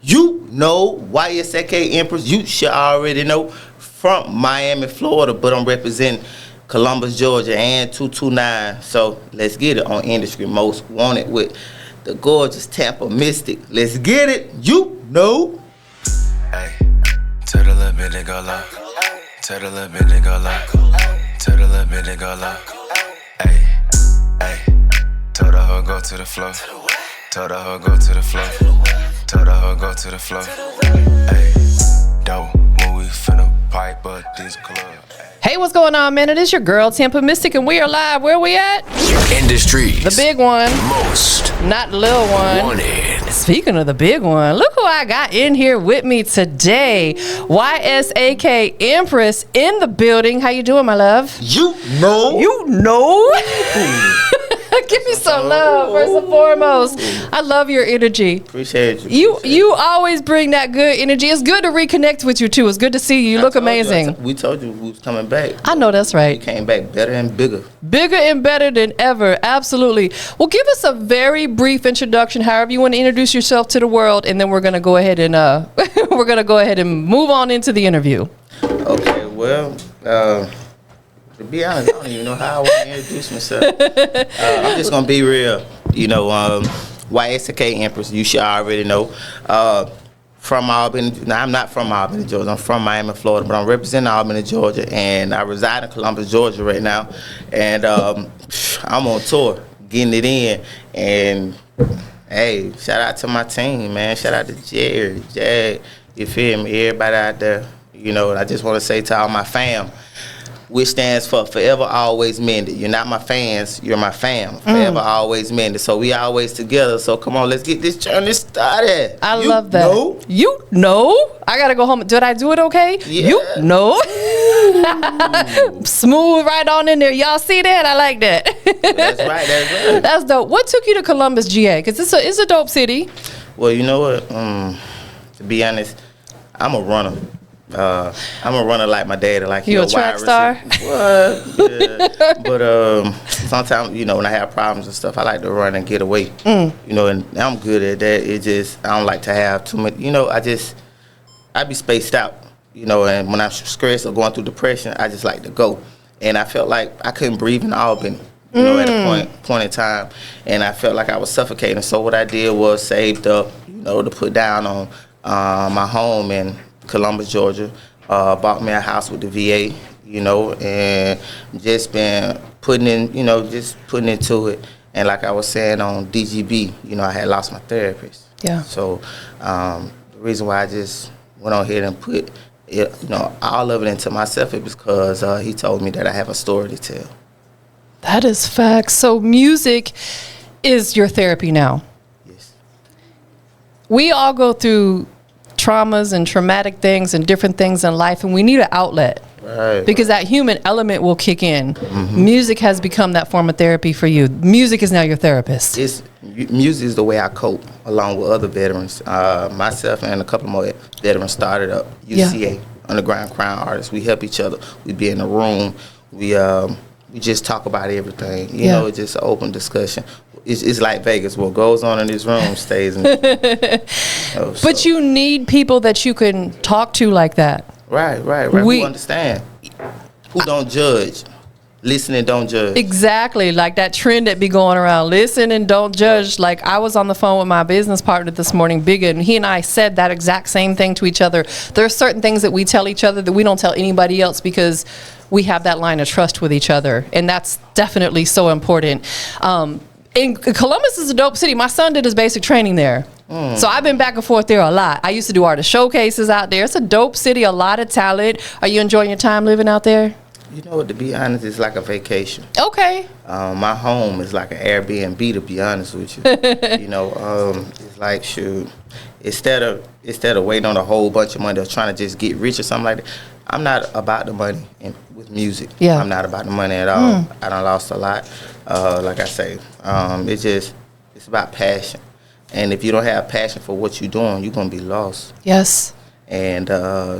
You know, YSAK Empress, you should already know, from Miami, Florida, but I'm representing Columbus, Georgia, and 229. So let's get it on Industry Most Wanted with the gorgeous TampaMystic. Let's get it. You know. Hey, tell the little bit to go low. Tell the little bit to go low. Tell the little bit to go low. Hey, hey, tell the hoe go to the floor. Tell the hoe go to the floor. Tell the hoe go to the floor. Hey, dope, when we finna pipe up this club. Hey, what's going on, man? It is your girl, TampaMystic, and we are live. Where we at? Industries. The big one. Most. Not the little one. Wanted. Speaking of the big one, look who I got in here with me today. YSAK Empress in the building. How you doing, my love? You know. You know? Give me some love, first and foremost. I love your energy. Appreciate you. You always bring that good energy. It's good to reconnect with you, too. It's good to see you. You look amazing. We told you we was coming back. I know that's right. We came back better and bigger. Bigger and better than ever. Absolutely. Well, give us a very brief introduction, however you want to introduce yourself to the world, and then we're going to go ahead and move on into the interview. Okay, well, to be honest, I don't even know how I want to introduce myself. I'm just gonna be real. You know, YSAK Empress, you should already know. From Albany. Now, I'm not from Albany, Georgia. I'm from Miami, Florida, but I'm representing Albany, Georgia, and I reside in Columbus, Georgia right now. And I'm on tour, getting it in. And hey, shout out to my team, man. Shout out to Jerry, Jag, you feel me? Everybody out there. You know, and I just want to say to all my fam, which stands for Forever Always Mended. You're not my fans, you're my fam. Forever Always Mended. So we always together. So come on, let's get this journey started. I love that. Know? You know? I gotta go home. Did I do it okay? Yeah. You know? Smooth right on in there. Y'all see that? I like that. That's right, that's right. That's dope. What took you to Columbus, GA? Because it's a dope city. Well, you know what? To be honest, I'm a runner. I'm a runner like my daddy. Like you a track star? What? Yeah. But sometimes, you know, when I have problems and stuff, I like to run and get away. You know, and I'm good at that. It just, I don't like to have too much. You know, I be spaced out. You know, and when I'm stressed or going through depression, I just like to go. And I felt like I couldn't breathe in Albany. You know, at a point in time, and I felt like I was suffocating. So what I did was saved up, you know, to put down on my home in Columbus, Georgia. Bought me a house with the VA, you know, and just been putting into it. And like I was saying on DGB, you know, I had lost my therapist. Yeah. So the reason why I just went on ahead and put it, you know, all of it into myself is because he told me that I have a story to tell. That is facts. So music is your therapy now. Yes. We all go through traumas and traumatic things and different things in life, and we need an outlet. Right. Because that human element will kick in. Music has become that form of therapy for you. Music is now your therapist. Music is the way I cope, along with other veterans. Myself and a couple more veterans started up UCA, Underground Crown Artists. We help each other. We be in a room. We just talk about everything. You know, it's just an open discussion. It's like Vegas. What goes on in this room stays in But you need people that you can talk to like that. Right. Who understand. Who don't judge. Listen and don't judge. Exactly. Like that trend that be going around. Listen and don't judge. Like I was on the phone with my business partner this morning, Bigga, and he and I said that exact same thing to each other. There are certain things that we tell each other that we don't tell anybody else because we have that line of trust with each other. And that's definitely so important. And Columbus is a dope city. My son did his basic training there. So I've been back and forth there a lot. I used to do artist showcases out there. It's a dope city, a lot of talent. Are you enjoying your time living out there? You know what, to be honest, it's like a vacation. Okay. My home is like an Airbnb, to be honest with you. You know, it's like, shoot, instead of waiting on a whole bunch of money or trying to just get rich or something like that, I'm not about the money with music. Yeah. I'm not about the money at all. I done lost a lot. Like I say, it's about passion. And if you don't have passion for what you're doing, you're going to be lost. Yes. And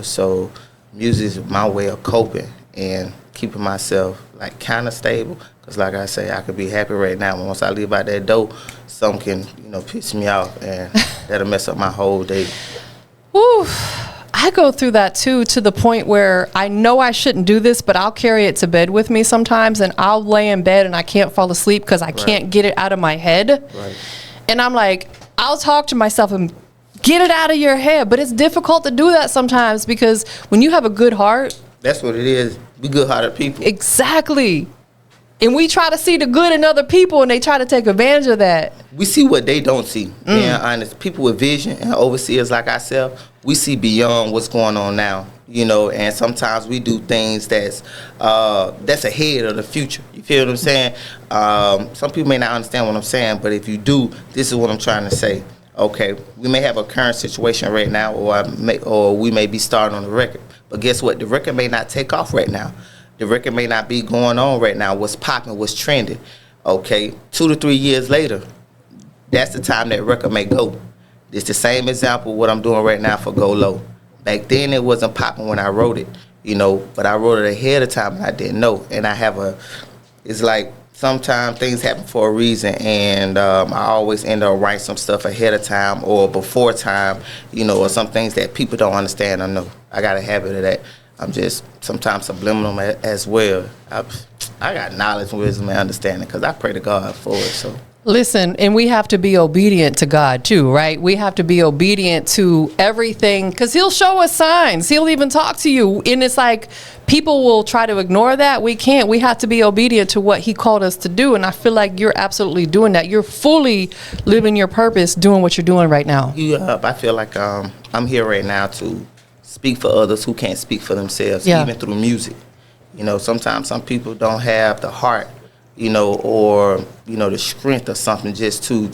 so music is my way of coping and keeping myself like kind of stable, Because like I say, I could be happy right now. Once I leave out that door, something can, piss me off, and that'll mess up my whole day. Whew. I go through that too, to the point where I know I shouldn't do this, but I'll carry it to bed with me sometimes, and I'll lay in bed and I can't fall asleep because I can't get it out of my head. Right. And I'm like, I'll talk to myself and get it out of your head, but it's difficult to do that sometimes because when you have a good heart. That's what it is. We good-hearted people. Exactly. And we try to see the good in other people, and they try to take advantage of that. We see what they don't see. Being honest, people with vision and overseers like ourselves, we see beyond what's going on now. And sometimes we do things that's ahead of the future. You feel what I'm saying? Some people may not understand what I'm saying, but if you do, this is what I'm trying to say. Okay, we may have a current situation right now, or we may be starting on the record. But guess what? The record may not take off right now. The record may not be going on right now. What's popping, what's trending. Okay, 2 to 3 years later, that's the time that record may go. It's the same example of what I'm doing right now for Go Low. Back then, it wasn't popping when I wrote it, but I wrote it ahead of time and I didn't know. And it's like sometimes things happen for a reason, and I always end up writing some stuff ahead of time or before time, or some things that people don't understand or know. I got a habit of that. I'm just sometimes subliminal as well. I got knowledge, wisdom, and understanding because I pray to God for it. So listen, and we have to be obedient to God too, right? We have to be obedient to everything because He'll show us signs. He'll even talk to you, and it's like people will try to ignore that. We can't. We have to be obedient to what He called us to do, and I feel like you're absolutely doing that. You're fully living your purpose, doing what you're doing right now. I feel like I'm here right now to speak for others who can't speak for themselves, even through music. Sometimes some people don't have the heart, or the strength or something just to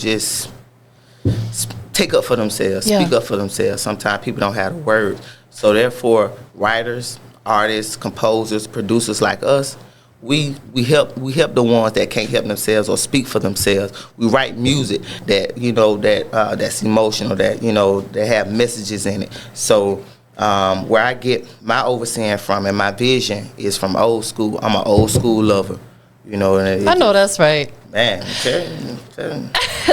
take up for themselves, speak up for themselves. Sometimes people don't have the words. So therefore, writers, artists, composers, producers like us, we help the ones that can't help themselves or speak for themselves. We write music that that's emotional, that that have messages in it. So where I get my overseeing from and my vision is from old school. I'm an old school lover, And I know that's right. Man, okay.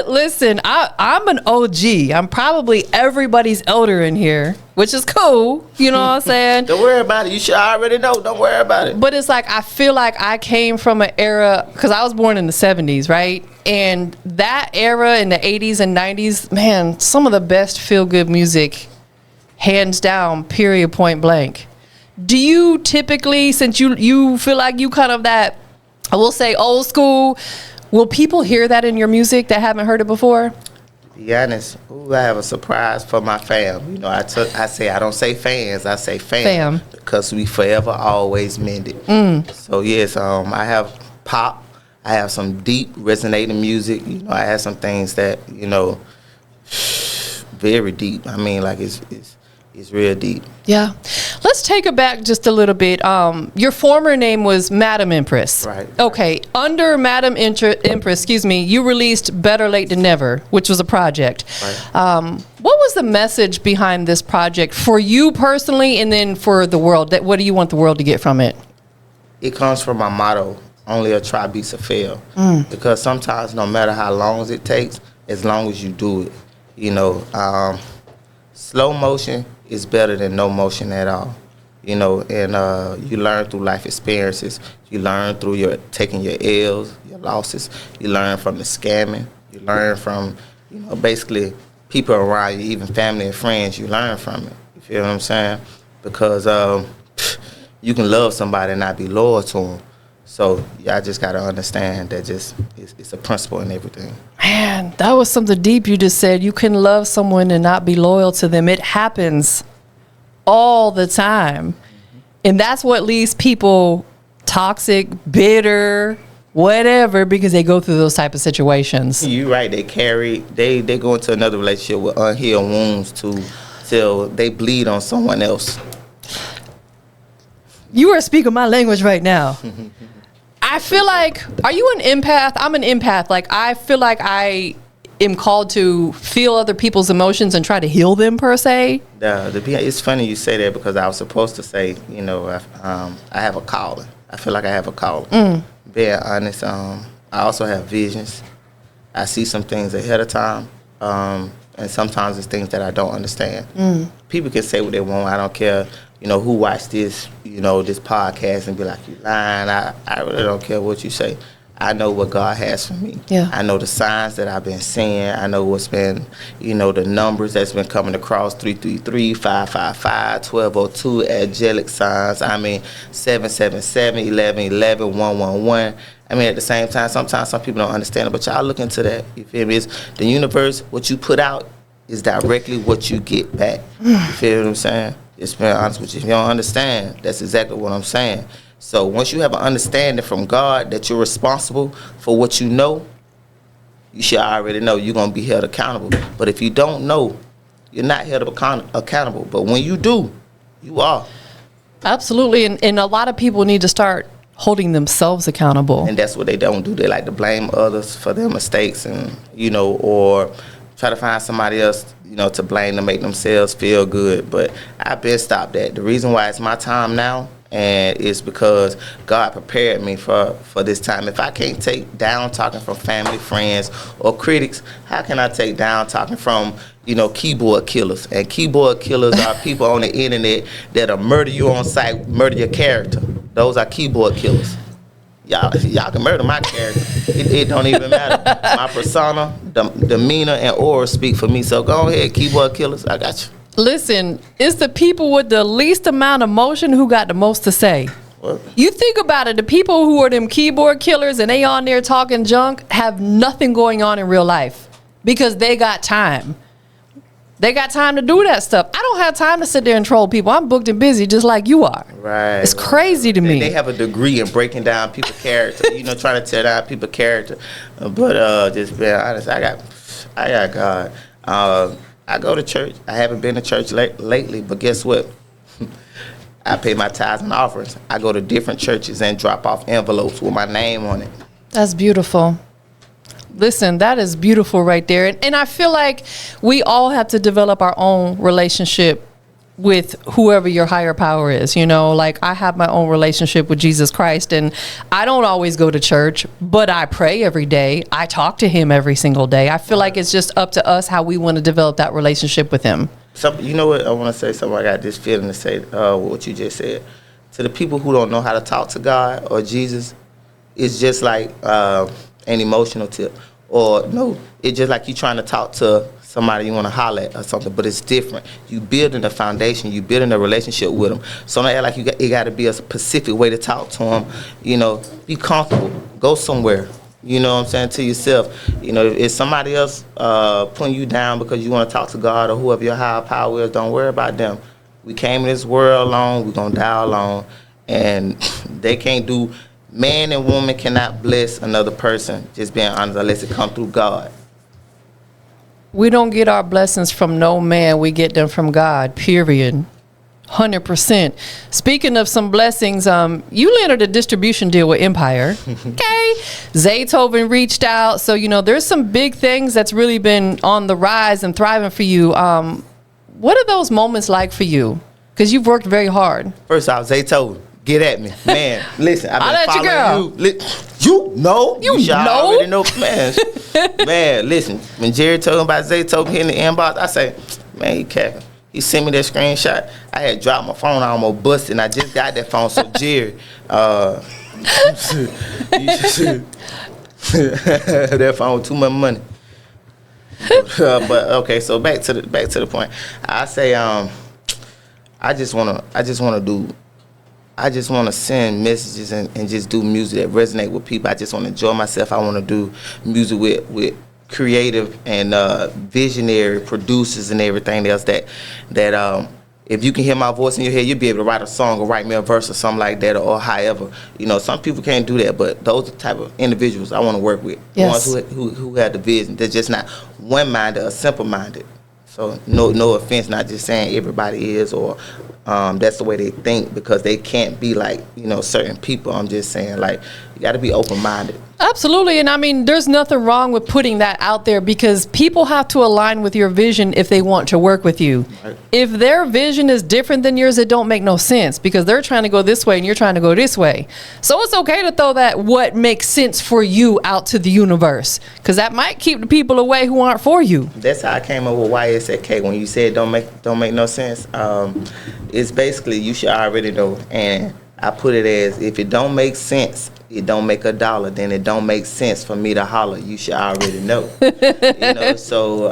Listen, I'm an OG. I'm probably everybody's elder in here, which is cool. You know what I'm saying? Don't worry about it. You should already know. Don't worry about it. But it's like I feel like I came from an era, because I was born in the 70s, right? And that era in the 80s and 90s, man, some of the best feel-good music, hands down, period, point blank. Do you typically, since you feel like you kind of that, I will say old school, will people hear that in your music that haven't heard it before? To be honest, I have a surprise for my fam. I say I don't say fans, I say fam. Because we forever always mend it. So yes, I have pop, I have some deep resonating music. I have some things that very deep. I mean, like it's real deep. Yeah. Let's take it back just a little bit. Your former name was Madam Empress. Right. Okay. Under Madam Empress, you released Better Late Than Never, which was a project. Right. What was the message behind this project for you personally, and then for the world? What do you want the world to get from it? It comes from my motto, only a try beats a fail. Because sometimes no matter how long it takes, as long as you do it, slow motion is better than no motion at all, and you learn through life experiences. You learn through taking your L's, your losses. You learn from the scamming. You learn from, basically people around you, even family and friends. You learn from it. You feel what I'm saying? Because you can love somebody and not be loyal to them. So y'all just got to understand that it's a principle in everything. Man, that was something deep you just said. You can love someone and not be loyal to them. It happens all the time. And that's what leaves people toxic, bitter, whatever, because they go through those type of situations. You're right. They go into another relationship with unhealed wounds till they bleed on someone else. You are speaking my language right now. I feel like, are you an empath? I'm an empath. Like, I feel like I am called to feel other people's emotions and try to heal them, per se. It's funny you say that because I was supposed to say, I have a calling. I feel like I have a calling. Being honest, I also have visions. I see some things ahead of time, and sometimes it's things that I don't understand. People can say what they want. I don't care, who watch this, this podcast and be like, you lying. I really don't care what you say. I know what God has for me. Yeah. I know the signs that I've been seeing. I know what's been, the numbers that's been coming across, 333, 555, 1202, angelic signs. 777, 1111, 111. At the same time, sometimes some people don't understand it, but y'all look into that. You feel me? It's the universe, what you put out is directly what you get back. You feel what I'm saying? Just being honest with you. If you don't understand, that's exactly what I'm saying. So once you have an understanding from God that you're responsible for what you know, you should already know you're going to be held accountable. But if you don't know, you're not held accountable. But when you do, you are. Absolutely. And a lot of people need to start holding themselves accountable. And that's what they don't do. They like to blame others for their mistakes and, or try to find somebody else, to blame to make themselves feel good. But I've been stopped that. The reason why it's my time now, and it's because God prepared me for this time. If I can't take down talking from family, friends, or critics, how can I take down talking from, keyboard killers? And keyboard killers are people on the internet that'll murder you on sight, murder your character. Those are keyboard killers. Y'all can murder my character. It don't even matter. My persona, demeanor, and aura speak for me. So go ahead, keyboard killers. I got you. Listen, it's the people with the least amount of motion who got the most to say. What? You think about it, the people who are them keyboard killers and they on there talking junk have nothing going on in real life because they got time. They got time to do that stuff. I don't have time to sit there and troll people. I'm booked and busy just like you are. Right. It's crazy to me. They have a degree in breaking down people's character, trying to tear down people's character. But just being honest, I got God. I go to church. I haven't been to church lately, but guess what? I pay my tithes and offerings. I go to different churches and drop off envelopes with my name on it. That's beautiful. Listen, that is beautiful right there. And I feel like we all have to develop our own relationship with whoever your higher power is. Like I have my own relationship with Jesus Christ, and I don't always go to church, but I pray every day. I talk to him every single day. I feel like it's just up to us how we want to develop that relationship with him. So, you know what? I want to say something. I got this feeling to say what you just said. To the people who don't know how to talk to God or Jesus, it's just like an emotional tip. Or no, it's just like you trying to talk to somebody you want to holler at or something, but it's different. You building a foundation, you building a relationship with them. So don't act like it got to be a specific way to talk to them. Be comfortable. Go somewhere. You know what I'm saying, to yourself. If somebody else putting you down because you want to talk to God or whoever your higher power is, don't worry about them. We came in this world alone. We're going to die alone. And they can't do, man and woman cannot bless another person, just being honest, unless it come through God. We don't get our blessings from no man. We get them from God, period. 100%. Speaking of some blessings, you landed a distribution deal with Empire. Okay. Zaytoven reached out. So, there's some big things that's really been on the rise and thriving for you. What are those moments like for you? Because you've worked very hard. First off, Zaytoven, get at me. Man, listen, I've been following you. You should already know, man. Man, listen, when Jerry told me about Zaytoven hitting the inbox, I say, man, he capping. He sent me that screenshot. I had dropped my phone. I almost busted, and I just got that phone. So, Jerry, that phone was too much money. But okay, so back to the point. I say, I just wanna send messages and just do music that resonate with people. I just want to enjoy myself. I want to do music with creative and visionary producers and everything else that if you can hear my voice in your head, you'll be able to write a song or write me a verse or something like that, or however. Some people can't do that, but those are the type of individuals I want to work with. Yes. The ones who have the vision. They're just not one-minded or simple-minded. So no offense, not just saying everybody is or that's the way they think, because they can't be like certain people. I'm just saying, like, you got to be open-minded. Absolutely. And I mean, there's nothing wrong with putting that out there because people have to align with your vision if they want to work with you. Right. If their vision is different than yours, it don't make no sense because they're trying to go this way and you're trying to go this way. So it's okay to throw that what makes sense for you out to the universe because that might keep the people away who aren't for you. That's how I came up with YSAK. When you said don't make no sense, it's basically you should already know. And I put it as if it don't make sense, it don't make $1, then it don't make sense for me to holler. You should already know. So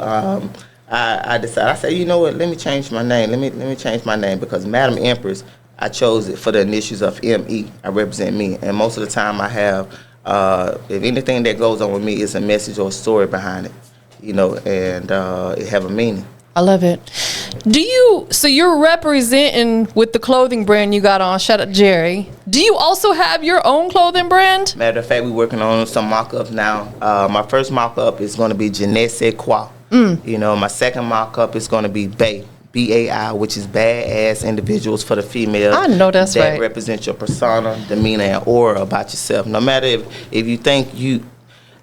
I decided. I said, you know what? Let me change my name. Let me change my name because Madam Empress. I chose it for the initials of M.E. I represent me, and most of the time I have. If anything that goes on with me is a message or a story behind it, and it have a meaning. I love it. So you're representing with the clothing brand you got on, shout out Jerry. Do you also have your own clothing brand? Matter of fact, we're working on some mock-ups now. My first mock-up is going to be Je ne sais quoi. My second mock-up is going to be Bay, B-A-I, which is badass individuals for the female. I know that's right. That represent your persona, demeanor, and aura about yourself. No matter if you think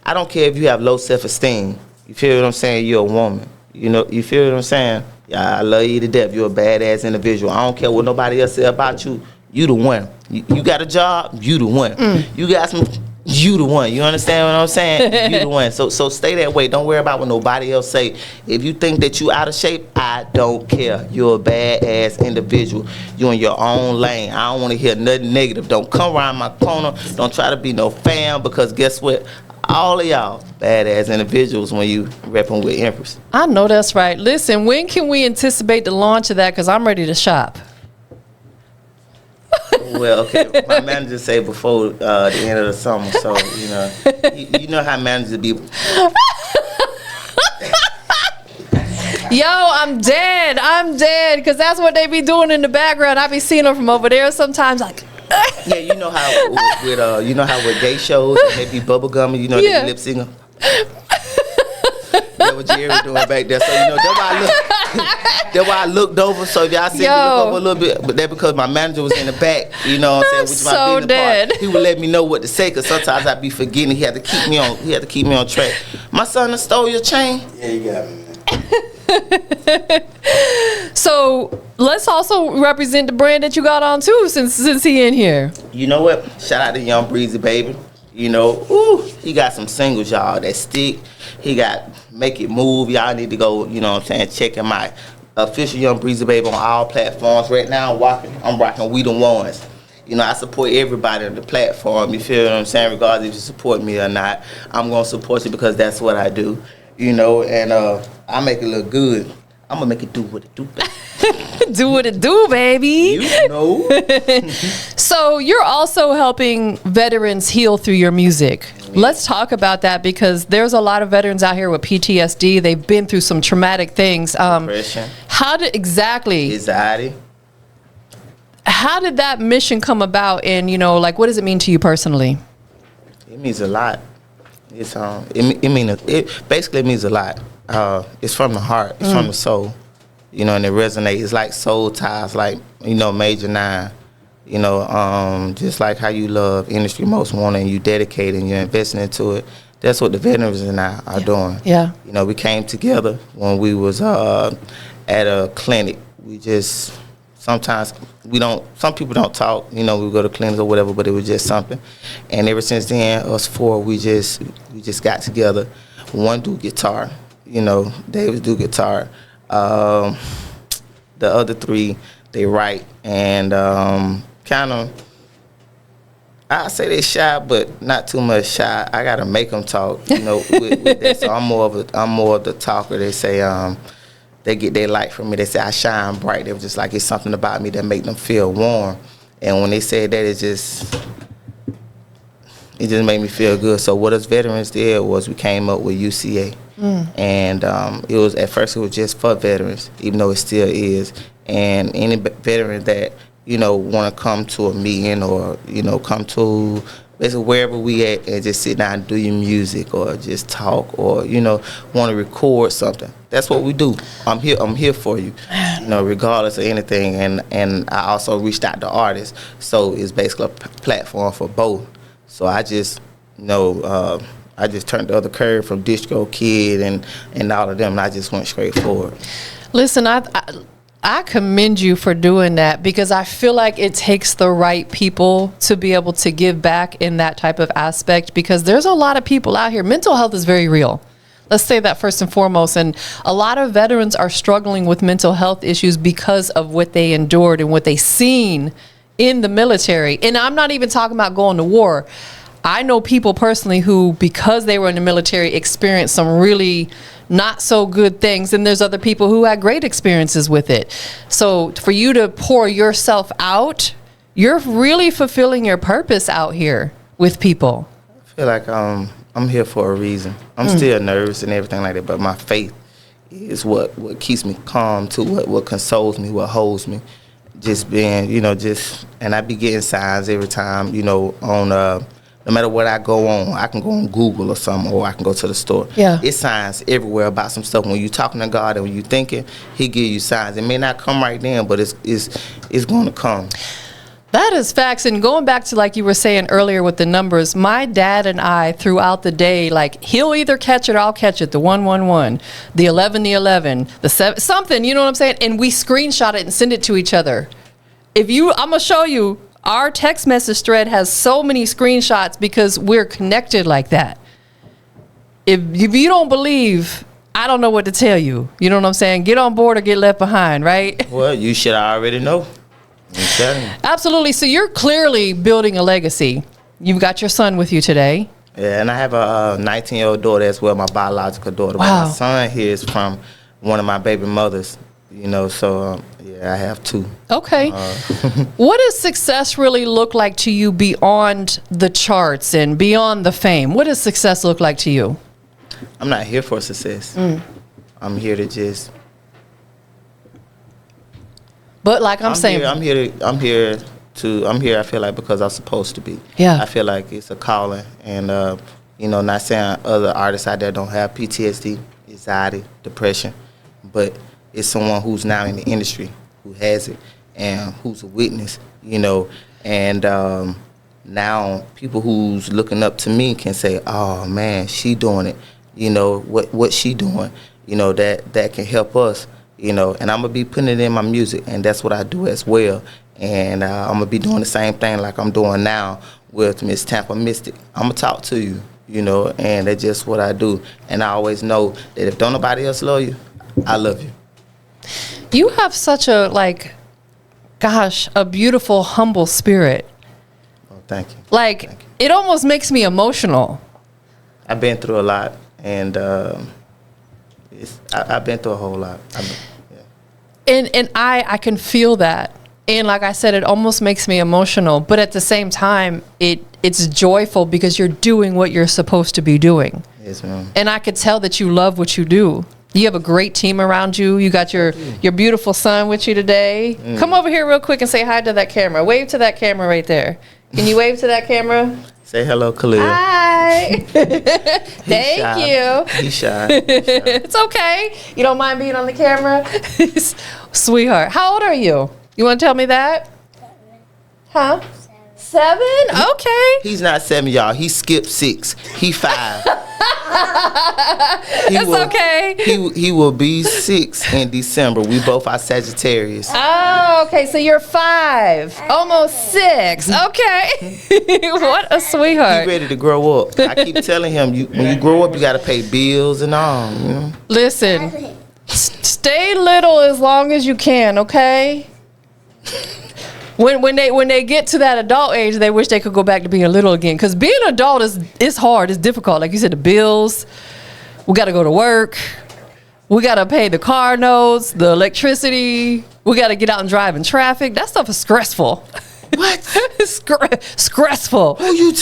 I don't care if you have low self-esteem. You feel what I'm saying? You're a woman. You feel what I'm saying? Yeah, I love you to death. You're a badass individual. I don't care what nobody else say about you. You the one. You got a job, you the one. You got some, you the one. You understand what I'm saying? You the one. So stay that way. Don't worry about what nobody else say. If you think that you out of shape, I don't care. You're a badass individual. You in your own lane. I don't want to hear nothing negative. Don't come around my corner. Don't try to be no fan because guess what? All of y'all badass individuals when you repping with Empress. I know that's right. Listen, when can we anticipate the launch of that? Because I'm ready to shop. Well, okay. My manager say before the end of the summer, so you know how managers be. Yo, I'm dead. Because that's what they be doing in the background. I be seeing them from over there sometimes, like. Yeah, you know how with gay shows they be bubble gumming, they be lip syncing. That's what Jerry doing back there. So that's why I looked over. So if y'all see me look over a little bit, but that's because my manager was in the back. You know what I'm saying? Which is my business part. He would let me know what to say because sometimes I'd be forgetting. He had to keep me on track. My son done stole your chain. Yeah, you got me, man. So let's also represent the brand that you got on too, since he in here. You know what? Shout out to Young Breezy Baby. He got some singles, y'all, that stick. He got Make It Move. Y'all need to go, check him out. Official Young Breezy Baby on all platforms. Right now I'm rocking We The Ones. I support everybody on the platform. You feel what I'm saying? Regardless if you support me or not, I'm gonna support you because that's what I do. And I make it look good. I'm gonna make it do what it do, baby. Do what it do, baby. So you're also helping veterans heal through your music. Let's talk about that because there's a lot of veterans out here with PTSD. They've been through some traumatic things. Depression. Anxiety. How did that mission come about? And what does it mean to you personally? It means a lot. It basically means a lot. It's from the heart. It's from the soul. And it resonates. It's like soul ties, like Major 9. Just like how you love Industry Most Wanted and you dedicate and you're investing into it. That's what the veterans and I are doing. Yeah. We came together when we was at a clinic. We just sometimes some people don't talk. We go to clinics or whatever, but it was just something. And ever since then, us four, we just got together. One do guitar. Davis do guitar. The other three, they write and kind of, I say they shy, but not too much shy. I gotta make them talk, with that. So I'm more of the talker. They say they get their light from me. They say I shine bright. They was just like it's something about me that make them feel warm. And when they said that, it just made me feel good. So what us veterans did was we came up with UCA. And it was at first it was just for veterans, even though it still is. And any veteran that want to come to a meeting or come to basically wherever we at and just sit down and do your music or just talk or want to record something. That's what we do. I'm here for you, regardless of anything. And I also reached out to artists, so it's basically a platform for both. So I just I just turned the other curve from Disco Kid and all of them, and I just went straight forward. Listen, I commend you for doing that, because I feel like it takes the right people to be able to give back in that type of aspect, because there's a lot of people out here. Mental health is very real. Let's say that first and foremost. And a lot of veterans are struggling with mental health issues because of what they endured and what they seen in the military. And I'm not even talking about going to war. I know people personally who, because they were in the military, experienced some really not so good things, and there's other people who had great experiences with it. So for you to pour yourself out, you're really fulfilling your purpose out here with people. I feel like I'm here for a reason. I'm still nervous and everything like that, but my faith is what keeps me calm, to what consoles me, what holds me. Just being, and I be getting signs every time, on no matter what I go on, I can go on Google or something, or I can go to the store. Yeah. It's signs everywhere about some stuff. When you're talking to God and when you're thinking, He give you signs. It may not come right then, but it's going to come. That is facts. And going back to, like you were saying earlier with the numbers, my dad and I throughout the day, like, he'll either catch it or I'll catch it, the 111, the 11, the 11, the 7, something, you know what I'm saying? And we screenshot it and send it to each other. I'm going to show you. Our text message thread has so many screenshots because we're connected like that. If you don't believe, I don't know what to tell you. You know what I'm saying? Get on board or get left behind, right? Well, you should already know. I'm telling you. Absolutely. So you're clearly building a legacy. You've got your son with you today. Yeah, and I have a 19-year-old daughter as well, my biological daughter. Wow. But my son here is from one of my baby mothers, so yeah, I have two. Okay. What does success really look like to you beyond the charts and beyond the fame? What does success look like to you? I'm not here for success. I'm here to just. But like I'm saying, I'm here. I feel like because I'm supposed to be. Yeah. I feel like it's a calling, and not saying other artists out there don't have PTSD, anxiety, depression, but it's someone who's now in the industry who has it and who's a witness, and now people who's looking up to me can say, oh man, she doing it, what she doing, that can help us, and I'm gonna be putting it in my music, and that's what I do as well. And I'm gonna be doing the same thing like I'm doing now with Miss TampaMystic. I'm gonna talk to you, and that's just what I do. And I always know that if don't nobody else love you, I love you. You have such a, a beautiful, humble spirit. Oh, thank you. Thank you. It almost makes me emotional. I've been through a lot, and I've been through a whole lot. And I can feel that. And like I said, it almost makes me emotional. But at the same time, it's joyful because you're doing what you're supposed to be doing. Yes, ma'am. And I could tell that you love what you do. You have a great team around you. You got your beautiful son with you today. Come over here real quick and say hi to that camera. Wave to that camera right there. Can you wave to that camera? Say hello, Khalil. Hi. Thank you. He's shy. It's okay. You don't mind being on the camera? Sweetheart. How old are you? You want to tell me that? Huh? 7? Okay. He's not 7, y'all. He skipped 6. He 5. That's okay. He will be 6 in December. We both are Sagittarius. Oh, okay. So you're 5, almost 6. Okay. What a sweetheart. He's ready to grow up. I keep telling him, when you grow up, you got to pay bills and all. Listen, stay little as long as you can, okay? When they get to that adult age, they wish they could go back to being little again. Because being an adult is hard. It's difficult. Like you said, the bills. We got to go to work. We got to pay the car notes, the electricity. We got to get out and drive in traffic. That stuff is stressful. What? Stressful. Who you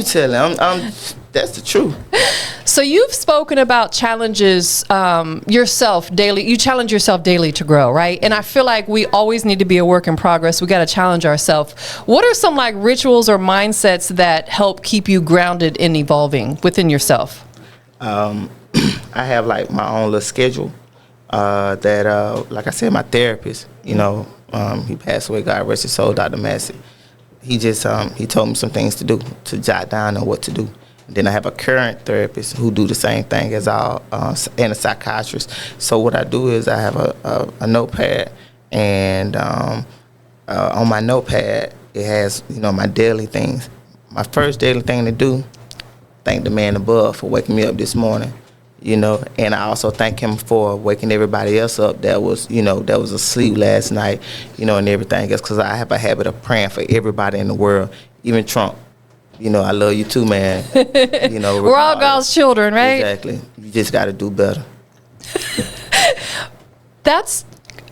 telling? That's the truth. So you've spoken about challenges yourself daily. You challenge yourself daily to grow, right? And I feel like we always need to be a work in progress. We got to challenge ourselves. What are some rituals or mindsets that help keep you grounded in evolving within yourself? I have my own little schedule that, like I said, my therapist, he passed away, God rest his soul, Dr. Massey. he just he told me some things to do, to jot down on what to do. Then I have a current therapist who do the same thing as all, and a psychiatrist. So what I do is I have a notepad, and on my notepad it has, you know, my daily things. My first daily thing to do, thank the man above for waking me up this morning, you know, and I also thank him for waking everybody else up that was, you know, that was asleep last night, you know, and everything else, because I have a habit of praying for everybody in the world, even Trump. You know, I love you too, man. You know, we're all God's children, right? Exactly. You just got to do better.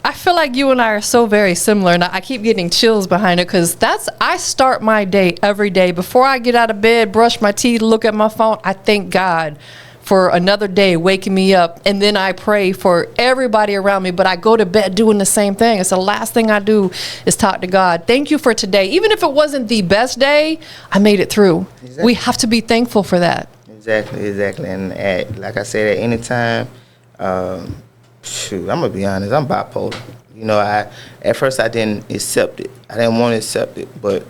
I feel like you and I are so very similar, and I keep getting chills behind it, because I start my day every day. Before I get out of bed, brush my teeth, look at my phone, I thank God for another day waking me up, and then I pray for everybody around me, but I go to bed doing the same thing. It's the last thing I do is talk to God. Thank you for today. Even if it wasn't the best day, I made it through. Exactly. We have to be thankful for that. Exactly. And like I said, at any time, I'm gonna be honest, I'm bipolar. You know, at first I didn't accept it. I didn't want to accept it, but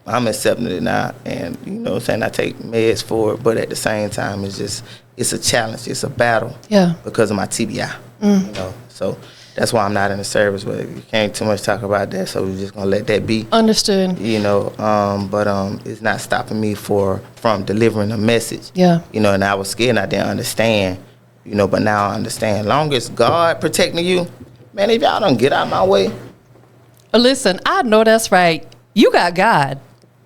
I'm accepting it now, and you know what I'm saying, I take meds for it, but at the same time, it's a challenge, it's a battle, because of my TBI, you know, so that's why I'm not in the service, but you can't too much talk about that, so we're just gonna let that be. Understood. You know, but it's not stopping me from delivering a message. Yeah. You know, and I was scared and I didn't understand, you know, but now I understand. Long as God protecting you, man, if y'all don't get out of my way. Listen, I know that's right. You got God.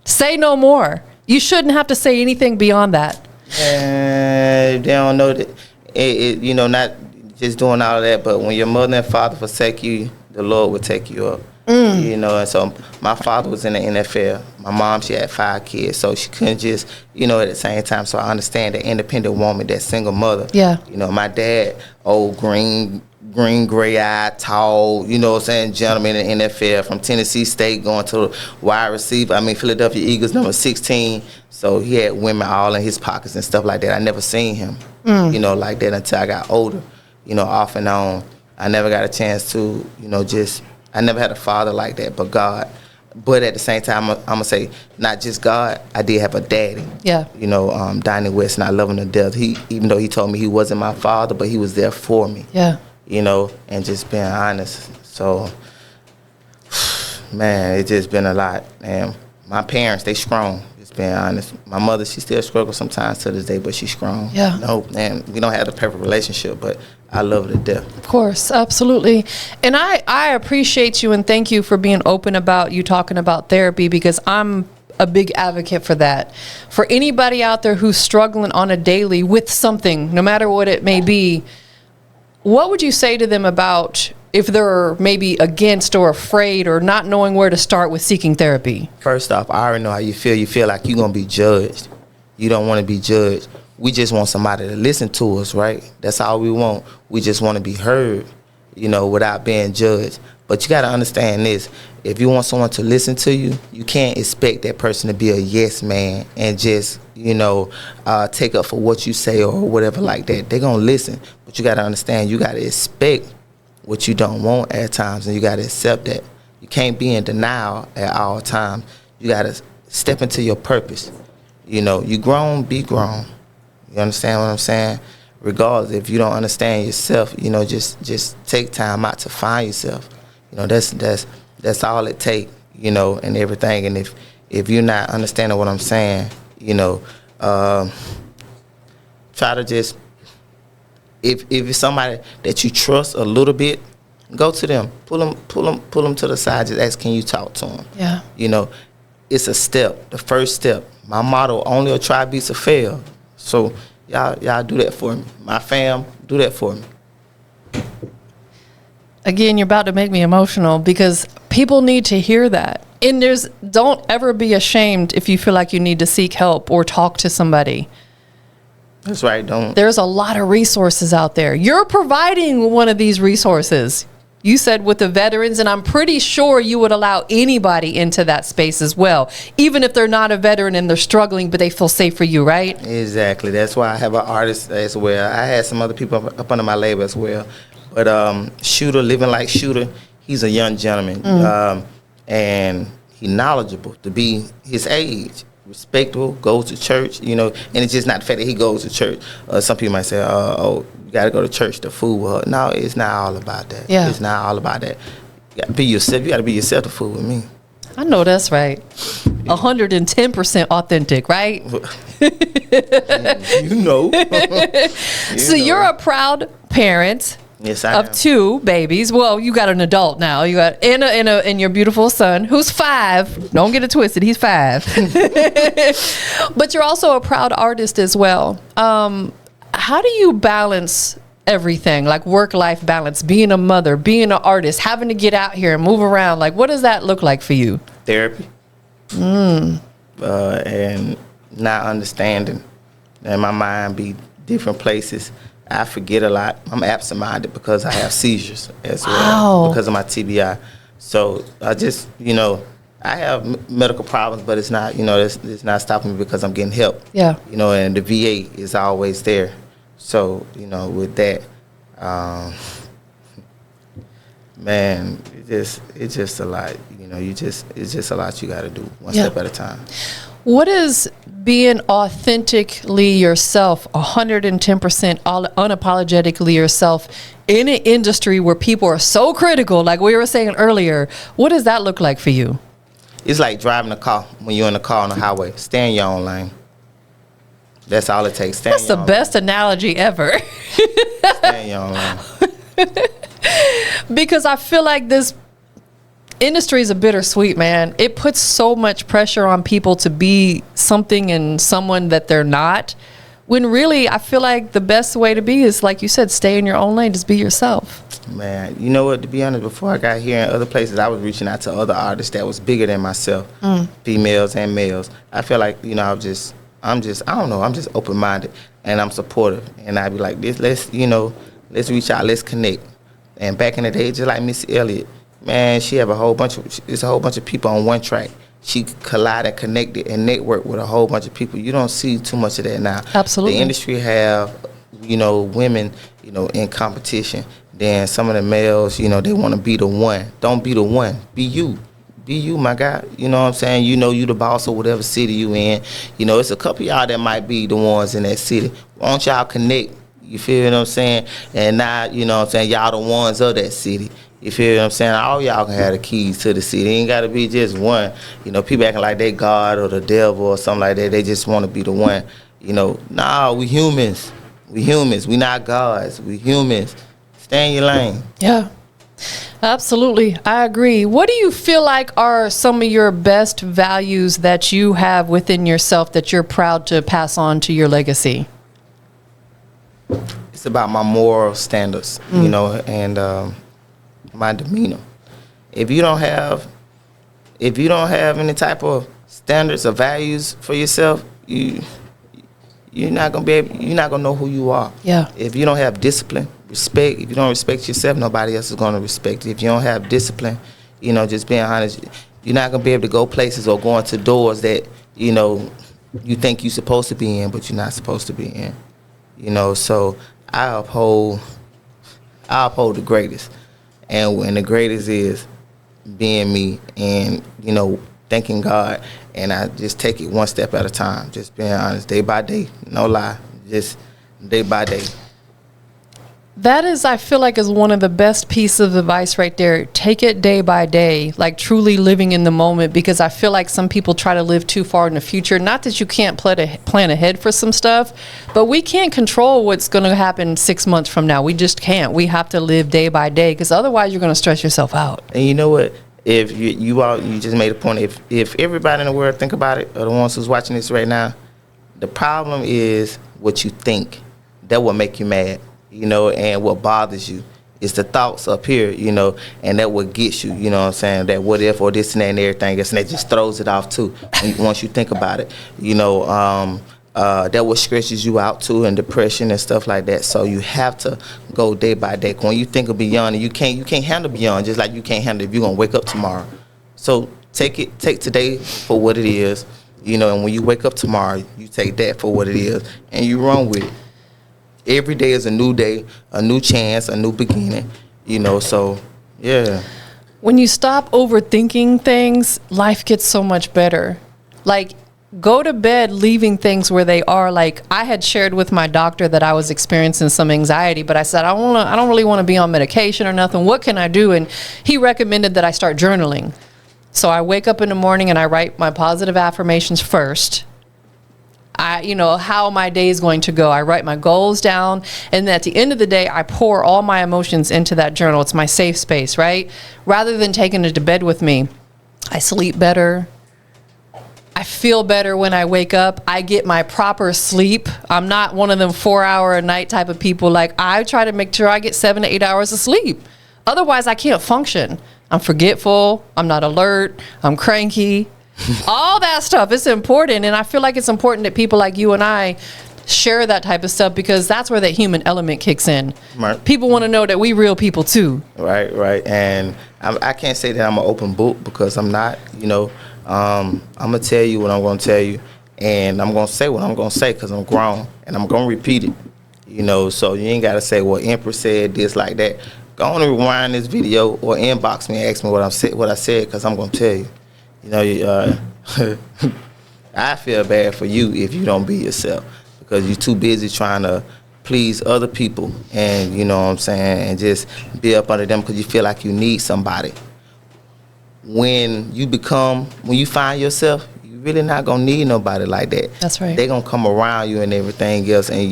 Say no more. You shouldn't have to say anything beyond that. They don't know that, you know, not just doing all of that, but when your mother and father forsake you, the Lord will take you up. You know, and so my father was in the NFL. My mom, she had 5 kids, so she couldn't just, you know, at the same time. So I understand the independent woman, that single mother. Yeah. You know, my dad, old green, gray-eyed, tall, you know what I'm saying, gentleman in the NFL from Tennessee State, going to wide receiver. Philadelphia Eagles, number 16. So he had women all in his pockets and stuff like that. I never seen him, you know, like that until I got older, you know, off and on. I never got a chance to, you know, I never had a father like that, but God. But at the same time, I'm going to say, not just God, I did have a daddy. Yeah. You know, Donnie West, and I love him to death. Even though he told me he wasn't my father, but he was there for me. Yeah. You know, and just being honest. So, man, it's just been a lot. And my parents, they strong, just being honest. My mother, she still struggles sometimes to this day, but she's strong. Yeah. No, and we don't have the perfect relationship, but I love her to death. Of course, absolutely. And I appreciate you and thank you for being open about you talking about therapy, because I'm a big advocate for that. For anybody out there who's struggling on a daily with something, no matter what it may be, what would you say to them about if they're maybe against or afraid or not knowing where to start with seeking therapy? First off, I already know how you feel. You feel like you're going to be judged. You don't want to be judged. We just want somebody to listen to us, right? That's all we want. We just want to be heard, you know, without being judged. But you got to understand this. If you want someone to listen to you, you can't expect that person to be a yes man and just, you know, take up for what you say or whatever like that. They're going to listen. But you got to understand, you got to expect what you don't want at times, and you got to accept that. You can't be in denial at all times. You got to step into your purpose. You know, you grown, be grown. You understand what I'm saying? Regardless, if you don't understand yourself, you know, just take time out to find yourself. You know, that's all it takes, you know, and everything. And if you're not understanding what I'm saying, you know, try to just, if it's somebody that you trust a little bit, go to them, pull them to the side, just ask, can you talk to them? Yeah. You know, it's a step, the first step. My motto, only a try beats a fail. So y'all do that for me. My fam, do that for me. Again, you're about to make me emotional, because people need to hear that. And don't ever be ashamed if you feel like you need to seek help or talk to somebody. That's right. There's a lot of resources out there. You're providing one of these resources. You said with the veterans, and I'm pretty sure you would allow anybody into that space as well, even if they're not a veteran and they're struggling, but they feel safe for you, right? Exactly. That's why I have an artist as well. I had some other people up under my label as well. But Shooter, Living Like Shooter, he's a young gentleman. And he knowledgeable, to be his age, respectable, goes to church, you know, and it's just not the fact that he goes to church. Some people might say, oh, you got to go to church to fool with her. No, it's not all about that. Yeah. It's not all about that. You got to be yourself. You got to be yourself to fool with me. I know that's right. 110% authentic, right? You know. So you're a proud parent. Yes, I of am. 2 babies. Well, you got an adult now. You got and your beautiful son, who's 5. Don't get it twisted. He's 5. But you're also a proud artist as well. How do you balance everything, like work-life balance, being a mother, being an artist, having to get out here and move around? Like, what does that look like for you? Therapy. And not understanding. And my mind be different places. I forget a lot. I'm absent-minded because I have seizures as well because of my TBI. So I just, you know, I have medical problems, but it's not, you know, it's not stopping me because I'm getting help. Yeah. You know, and the VA is always there. So, you know, with that, man, it's just a lot. You know, it's just a lot you got to do one step at a time. What is being authentically yourself, 110% unapologetically yourself in an industry where people are so critical, like we were saying earlier? What does that look like for you? It's like driving a car when you're in the car on the highway. Stay in your own lane. That's all it takes. That's the best analogy ever. Stay in your own lane. Because I feel like this industry is a bittersweet, man. It puts so much pressure on people to be something and someone that they're not, when really I feel like the best way to be is, like you said, stay in your own lane, just be yourself. Man, you know what, to be honest, before I got here in other places, I was reaching out to other artists that was bigger than myself, females and males. I feel like, you know, I don't know, I'm just open-minded and I'm supportive, and I'd be like, let's reach out, let's connect. And back in the day, just like Miss Elliott, man, it's a whole bunch of people on one track. She collided, connected, and networked with a whole bunch of people. You don't see too much of that now. Absolutely. The industry have, you know, women, you know, in competition. Then some of the males, you know, they want to be the one. Don't be the one. Be you. Be you, my guy. You know what I'm saying? You know you the boss of whatever city you in. You know, it's a couple of y'all that might be the ones in that city. Why don't y'all connect? You feel what I'm saying? And now, you know what I'm saying, y'all the ones of that city. You feel what I'm saying? All y'all can have the keys to the city. It ain't got to be just one. You know, people acting like they God or the devil or something like that. They just want to be the one. You know, nah, we humans. We humans. We not gods. We humans. Stay in your lane. Yeah, absolutely. I agree. What do you feel like are some of your best values that you have within yourself that you're proud to pass on to your legacy? It's about my moral standards, you know, and my demeanor. If you don't have any type of standards or values for yourself, you're not gonna know who you are. Yeah. If you don't have discipline, respect, if you don't respect yourself, nobody else is gonna respect you. If you don't have discipline, you know, just being honest, you're not gonna be able to go places or go into doors that, you know, you think you're supposed to be in, but you're not supposed to be in. You know, so I uphold the greatest. And when the greatest is being me and, you know, thanking God. And I just take it one step at a time, just being honest, day by day, no lie, just day by day. That is, I feel like, is one of the best pieces of advice right there. Take it day by day, like truly living in the moment, because I feel like some people try to live too far in the future. Not that you can't plan ahead for some stuff, but we can't control what's going to happen 6 months from now. We just can't. We have to live day by day, because otherwise you're going to stress yourself out. And you know what? If you just made a point. If everybody in the world think about it, or the ones who's watching this right now, the problem is what you think. That will make you mad. You know, and what bothers you is the thoughts up here, you know, and that what gets you, you know what I'm saying, that what if or this and that and everything else, and that just throws it off too once you think about it, you know, that what stresses you out too, and depression and stuff like that. So you have to go day by day. When you think of beyond, and you can't handle beyond, just like you can't handle if you're gonna wake up tomorrow. So take today for what it is, you know, and when you wake up tomorrow, you take that for what it is, and you run with it. Every day is a new day, a new chance, a new beginning, you know, so, yeah. When you stop overthinking things, life gets so much better. Like, go to bed leaving things where they are. Like, I had shared with my doctor that I was experiencing some anxiety, but I said, I don't really want to be on medication or nothing. What can I do? And he recommended that I start journaling. So I wake up in the morning and I write my positive affirmations first. How my day is going to go. I write my goals down, and then at the end of the day, I pour all my emotions into that journal. It's my safe space, right? Rather than taking it to bed with me, I sleep better. I feel better when I wake up. I get my proper sleep. I'm not one of them 4-hour a night type of people. Like, I try to make sure I get 7 to 8 hours of sleep. Otherwise, I can't function. I'm forgetful. I'm not alert. I'm cranky. All that stuff is important, and I feel like it's important that people like you and I share that type of stuff, because that's where that human element kicks in. Right. People want to know that we real people too. Right. And I can't say that I'm an open book, because I'm not. I'm gonna tell you what I'm gonna tell you, and I'm gonna say what I'm gonna say, because I'm grown, and I'm gonna repeat it. So you ain't gotta say, well, Empress said this, like that. Go on and rewind this video or inbox me and ask me what I said, because I'm gonna tell you. I feel bad for you if you don't be yourself, because you're too busy trying to please other people, and you know what I'm saying, and just be up under them because you feel like you need somebody. When you find yourself, you really not gonna need nobody like that. That's right. They gonna come around you and everything else, and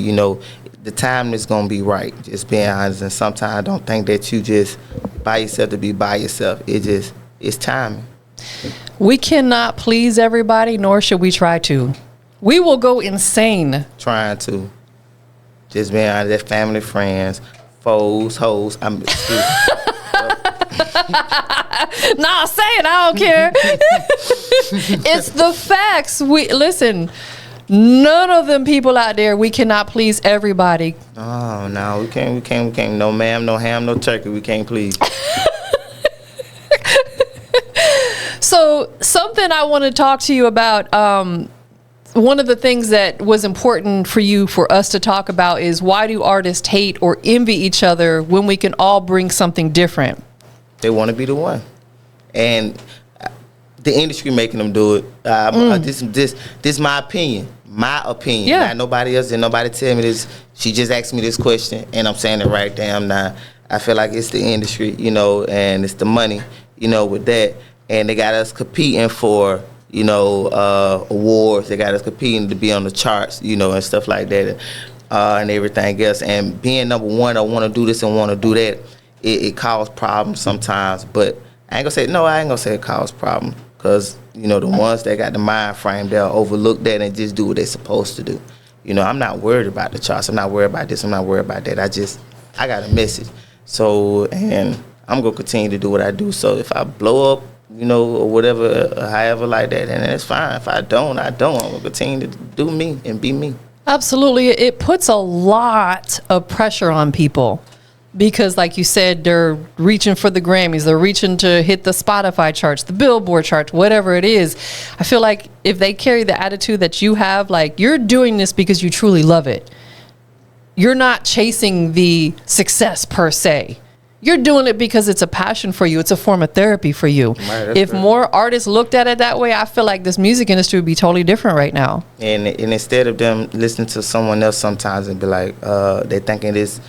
the time is gonna be right. Just being honest, and sometimes I don't think that you just by yourself to be by yourself. It's timing. We cannot please everybody, nor should we try to. We will go insane Trying to. Just being honest, that family, friends, foes, hoes. Nah, say it. I don't care. It's the facts. Listen. None of them people out there, we cannot please everybody. Oh no, we can't. No ma'am, no ham, no turkey. We can't please. So something I want to talk to you about, one of the things that was important for us to talk about is, why do artists hate or envy each other when we can all bring something different? They want to be the one. And the industry making them do it. This is my opinion. My opinion. Yeah. Not nobody else. Did nobody tell me this. She just asked me this question, and I'm saying it right damn now. I feel like it's the industry, and it's the money, with that. And they got us competing for, awards. They got us competing to be on the charts, and stuff like that, and everything else. And being number one, I want to do this and want to do that, it causes problems sometimes. But I ain't gonna say it causes problems, because, the ones that got the mind frame, they'll overlook that and just do what they're supposed to do. I'm not worried about the charts. I'm not worried about this. I'm not worried about that. I got a message. So, and I'm gonna continue to do what I do. So if I blow up, or whatever, however like that, and it's fine. If I don't, I don't. I'm gonna continue to do me and be me. Absolutely. It puts a lot of pressure on people, because like you said, they're reaching for the Grammys, they're reaching to hit the Spotify charts, the Billboard charts, whatever it is. I feel like if they carry the attitude that you have, like, you're doing this because you truly love it. You're not chasing the success per se. You're doing it because it's a passion for you. It's a form of therapy for you. Right, if right. More artists looked at it that way, I feel like this music industry would be totally different right now. And instead of them listening to someone else sometimes and be like, they thinking this,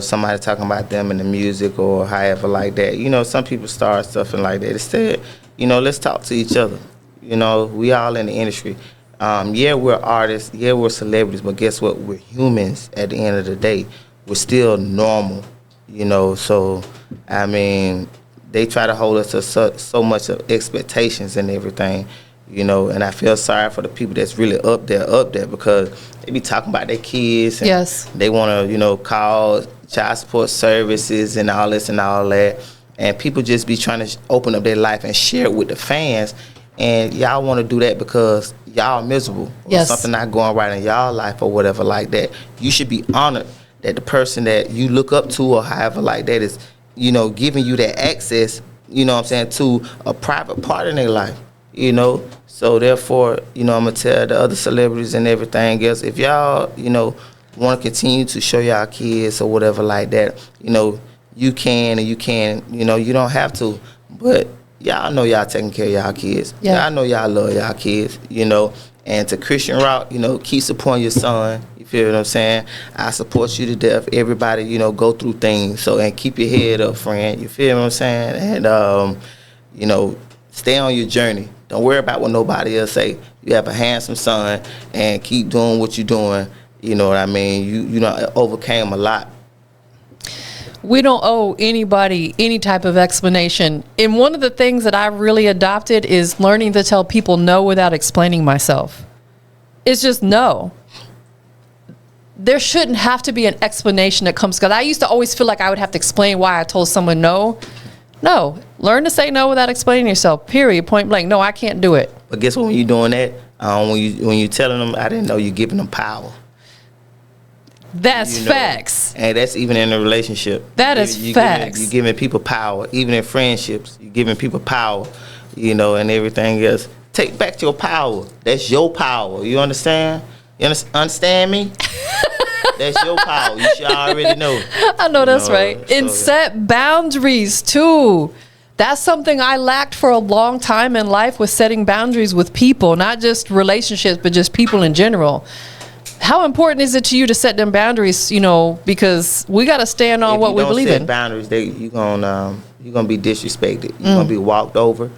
somebody talking about them in the music or however like that. Some people start stuff and like that. Instead, let's talk to each other. We all in the industry. Yeah, we're artists. Yeah, we're celebrities. But guess what? We're humans at the end of the day. We're still normal. So, I mean, they try to hold us to so much of expectations and everything, and I feel sorry for the people that's really up there, because they be talking about their kids. And yes. They want to, call child support services and all this and all that. And people just be trying to open up their life and share it with the fans. And y'all want to do that because y'all miserable. Yes. Or something not going right in y'all life or whatever like that. You should be honored that the person that you look up to or however like that is, giving you that access, to a private part in their life, So therefore, I'm going to tell the other celebrities and everything else, if y'all, want to continue to show y'all kids or whatever like that, you can and you can. You know, you don't have to. But y'all know y'all taking care of y'all kids. Yeah. Y'all know y'all love y'all kids, you know. And to Christian route, you know, keep supporting your son. You feel what I'm saying? I support you to death. Everybody, you know, go through things. So, and keep your head up, friend. You feel what I'm saying? And, you know, stay on your journey. Don't worry about what nobody else say. You have a handsome son and keep doing what you're doing. You know what I mean? You know, overcame a lot. We don't owe anybody any type of explanation. And one of the things that I really adopted is learning to tell people no without explaining myself. It's just no. There shouldn't have to be an explanation that comes, because I used to always feel like I would have to explain why I told someone no. No. Learn to say no without explaining yourself. Period. Point blank. No, I can't do it. But guess what? When you're doing that, when you telling them, I didn't know you're giving them power. That's facts. And that's even in a relationship. That is facts. You're giving people power. Even in friendships, you're giving people power, you know, and everything else. Take back your power. That's your power. You understand? You understand me? That's your power. You should already know. I know that's right. And set boundaries, too. That's something I lacked for a long time in life, was setting boundaries with people, not just relationships, but just people in general. How important is it to you to set them boundaries, you know, because we got to stand on what we believe in. If you don't set boundaries, you're gonna be disrespected. You're gonna be walked over,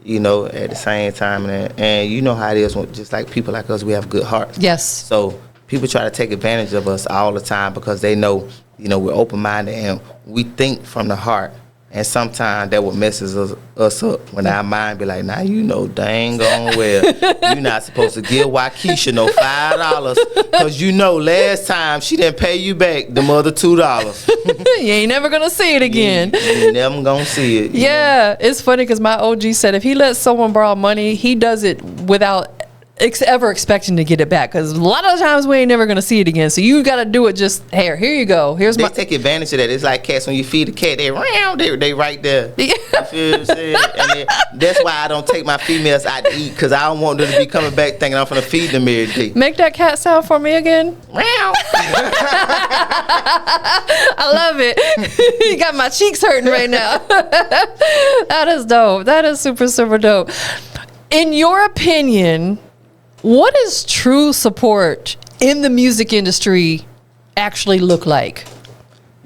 you know, at the same time. And you know how it is, just like people like us, we have good hearts. Yes. So people try to take advantage of us all the time because they know, you know, we're open-minded and we think from the heart. And sometimes that what messes us up when our mind be like, nah, you know dang on well, you're not supposed to give Waukesha no $5 because you know last time she didn't pay you back the other $2. You ain't never going to see it again. You never going to see it. Yeah, it's funny because my OG said if he lets someone borrow money, he does it without ever expecting to get it back, because a lot of the times we ain't never going to see it again. So you got to do it just, here you go. They take advantage of that. It's like cats, when you feed a cat, they right there. You feel what I'm saying? And that's why I don't take my females out to eat, because I don't want them to be coming back thinking I'm going to feed them every day. Make that cat sound for me again. I love it. You got my cheeks hurting right now. That is dope. That is super, super dope. In your opinion, what does true support in the music industry actually look like?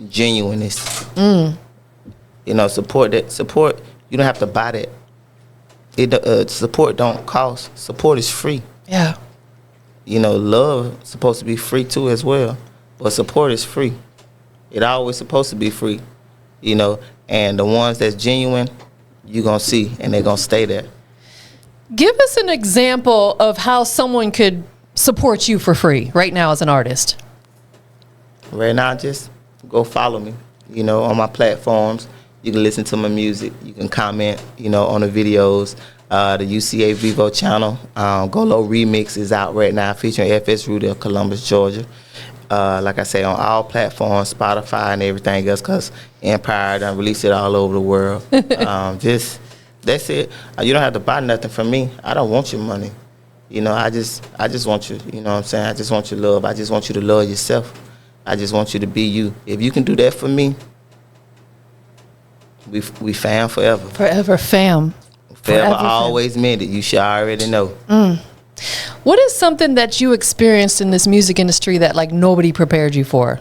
Genuineness. You know, support, you don't have to buy that. Support don't cost. Support is free. Yeah. You know, love is supposed to be free too as well. But support is free. It always supposed to be free. You know, and the ones that's genuine, you're going to see, and they're going to stay there. Give us an example of how someone could support you for free right now as an artist. Right now, just go follow me, you know, on my platforms. You can listen to my music. You can comment, you know, on the videos. The UCA Vivo channel, Go Low Remix is out right now, featuring FS Rudy of Columbus, Georgia. Like I say, on all platforms, Spotify and everything else, because Empire done released it all over the world. That's it. You don't have to buy nothing from me. I don't want your money. You know, I just want you. You know what I'm saying? I just want your love. I just want you to love yourself. I just want you to be you. If you can do that for me, we fam forever. Forever fam. Forever always meant it. You should already know. What is something that you experienced in this music industry that like nobody prepared you for?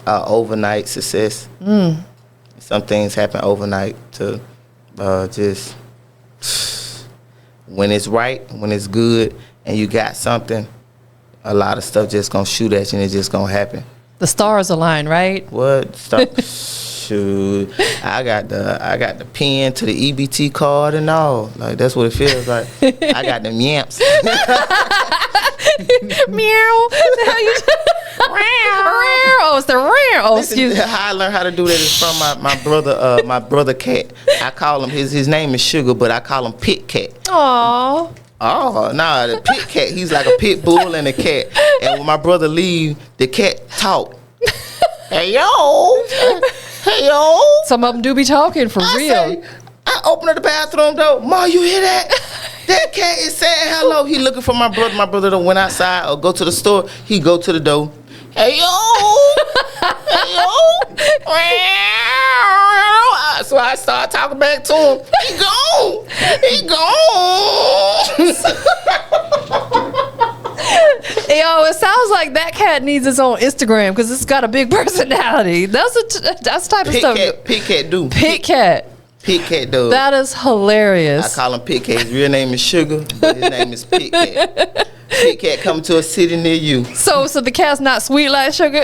Overnight success. Some things happen overnight to just when it's right, when it's good, and you got something, a lot of stuff just gonna shoot at you and it's just gonna happen. The stars align, right? What? Shoot. I got the pen to the EBT card and all. Like, that's what it feels like. I got them yamps. Meow. Oh, it's the rare. Oh, excuse me. How I learned how to do that is from my brother cat. I call him, his name is Sugar, but I call him Pit Cat. Aww. Oh, nah, the pit cat, he's like a pit bull and a cat. And when my brother leave, the cat talk. Hey, yo. Hey, yo. Some of them do be talking for real. I open up the bathroom door. Ma, you hear that? That cat is saying hello. He looking for my brother. My brother done went outside or go to the store. He go to the door. Hey, yo. So I started talking back to him. He gone. Yo, it sounds like that cat needs his own Instagram because it's got a big personality. That's the type of stuff. Pit cat dude. Pit cat. Pit cat dude. That is hilarious. I call him Pit cat. His real name is Sugar, but his name is Pit cat. Pit cat coming to a city near you. So the cat's not sweet like Sugar?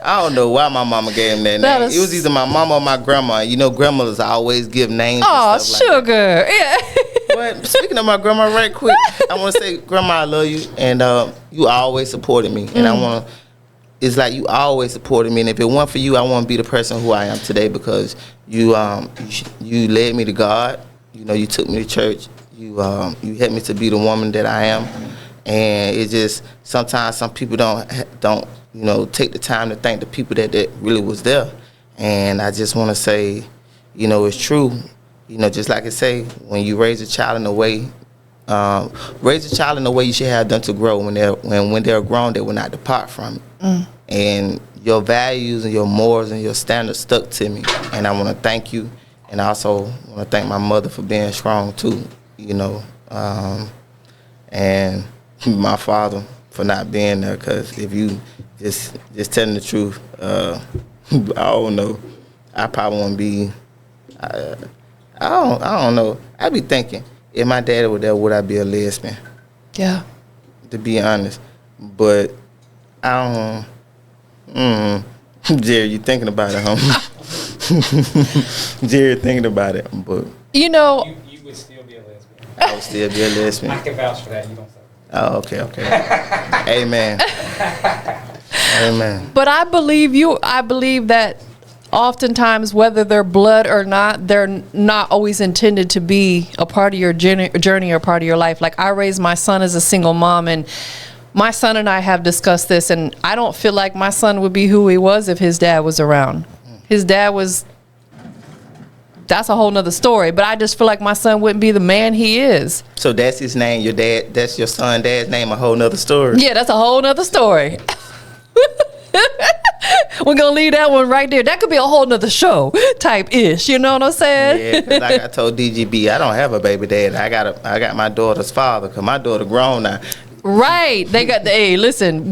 I don't know why my mama gave him that name. It was either my mama or my grandma. You know, grandmothers always give names. Oh, and stuff Sugar. Like that. Yeah. But speaking of my grandma, right quick, I want to say, Grandma, I love you, and you always supported me, and I want to. It's like you always supported me, and if it weren't for you, I want to be the person who I am today because you led me to God. You know, you took me to church. You helped me to be the woman that I am, and it just sometimes some people don't take the time to thank the people that really was there, and I just want to say, it's true. Just like I say, when you raise a child in a way. Raise a child in the way you should have them to grow. When they're grown, they will not depart from it. And your values and your morals and your standards stuck to me. And I want to thank you. And I also want to thank my mother for being strong too. And my father for not being there. Because if you just telling the truth, I don't know. I probably won't be. I don't know. I be thinking. If my dad were there, would I be a lesbian? Yeah. To be honest. But I don't. Jerry, you thinking about it, huh? Jerry thinking about it. But you would still be a lesbian. I would still be a lesbian. I can vouch for that. You don't say. Oh, okay. Amen. Amen. But I believe you. I believe that oftentimes, whether they're blood or not, they're not always intended to be a part of your journey or part of your life. Like I raised my son as a single mom, and my son and I have discussed this, and I don't feel like my son would be who he was if his dad was around. His dad was, that's a whole nother story, but I just feel like my son wouldn't be the man he is. So that's his name, your dad, that's your son, dad's name, a whole nother story. Yeah, that's a whole nother story. We're gonna leave that one right there. That could be a whole nother show type ish. You know what I'm saying? Yeah, 'cause like I told DGB, I don't have a baby dad. I got my daughter's father, cause my daughter grown now. Right. They got the listen,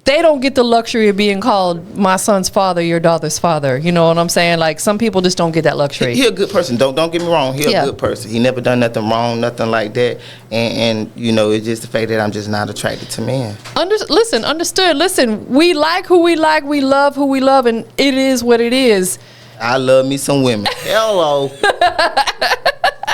they don't get the luxury of being called my son's father, your daughter's father. You know what I'm saying? Like some people just don't get that luxury. He a good person. Don't get me wrong. He a good person. He never done nothing wrong, nothing like that. And it's just the fact that I'm just not attracted to men. Understood. Listen, we like who we like, we love who we love, and it is what it is. I love me some women. Hello.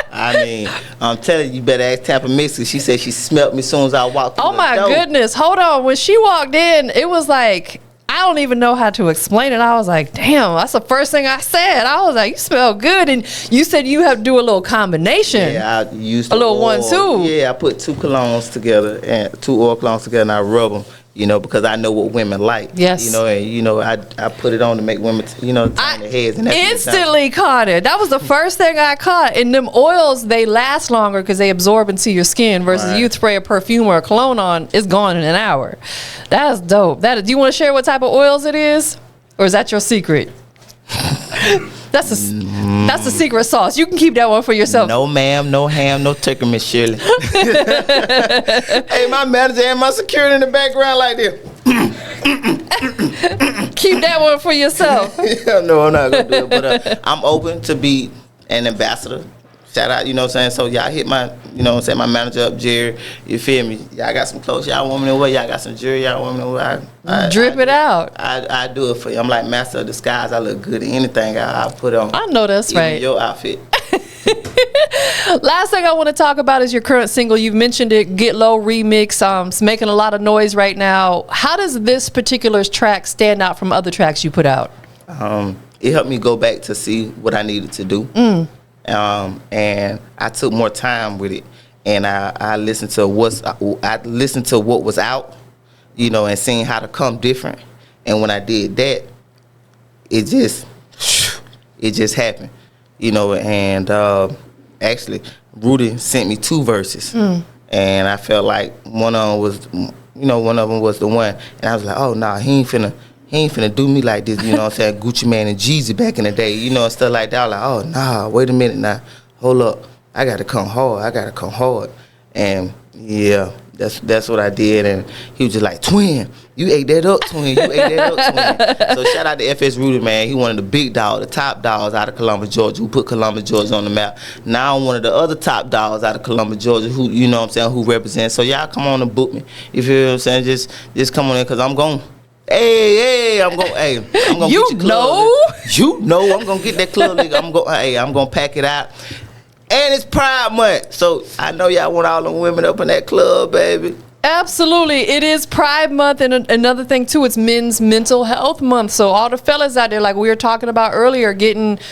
I mean, I'm telling you, better ask TampaMystic. She said she smelled me as soon as I walked through the door. Oh my goodness. Hold on. When she walked in, it was like, I don't even know how to explain it. I was like, damn, that's the first thing I said. I was like, you smell good. And you said you have to do a little combination. Yeah, I used a little 1-2. Yeah, I put 2 colognes together and 2 oil colognes together, and I rub them. Because I know what women like. Yes. I put it on to make women, turn their heads. And instantly caught it. That was the first thing I caught. And them oils, they last longer because they absorb into your skin versus you spray a perfume or a cologne on, it's gone in an hour. That's dope. Do you want to share what type of oils it is? Or is that your secret? That's the secret sauce. You can keep that one for yourself. No ma'am, no ham, no turkey, Miss Shirley. Hey, my manager and my security in the background like this. Keep that one for yourself. Yeah, no, I'm not gonna do it. But I'm open to be an ambassador. Shout out, So y'all hit my, my manager up, Jerry. You feel me? Y'all got some clothes y'all want me to wear. Y'all got some jewelry y'all want me to wear. Drip it out. I do it for you. I'm like master of disguise. I look good in anything I put on. I know that's even right. Your outfit. Last thing I want to talk about is your current single. You've mentioned it, Get Low remix. It's making a lot of noise right now. How does this particular track stand out from other tracks you put out? It helped me go back to see what I needed to do. And I took more time with it, and I listened to what was out, and seeing how to come different. And when I did that, it just happened, And actually, Rudy sent me 2 verses, and I felt like one of them one of them was the one, and I was like, oh nah, he ain't finna do me like this, you know what I'm saying? Gucci Man and Jeezy back in the day, and stuff like that. I was like, oh nah, wait a minute now, hold up, I gotta come hard, and yeah, that's what I did. And he was just like, twin, you ate that up, twin. So shout out to FS Rudy, man. He one of the big dogs, the top dogs out of Columbus, Georgia, who put Columbus, Georgia on the map. Now I'm one of the other top dogs out of Columbus, Georgia, who, who represents. So y'all come on and book me. You feel what I'm saying? Just come on in, because I'm going. I'm gonna You get your club. I'm gonna get that club, nigga. I'm gonna pack it out. And it's Pride Month, so I know y'all want all the women up in that club, baby. Absolutely. It is Pride Month, and another thing too, it's Men's Mental Health Month. So all the fellas out there, like we were talking about earlier,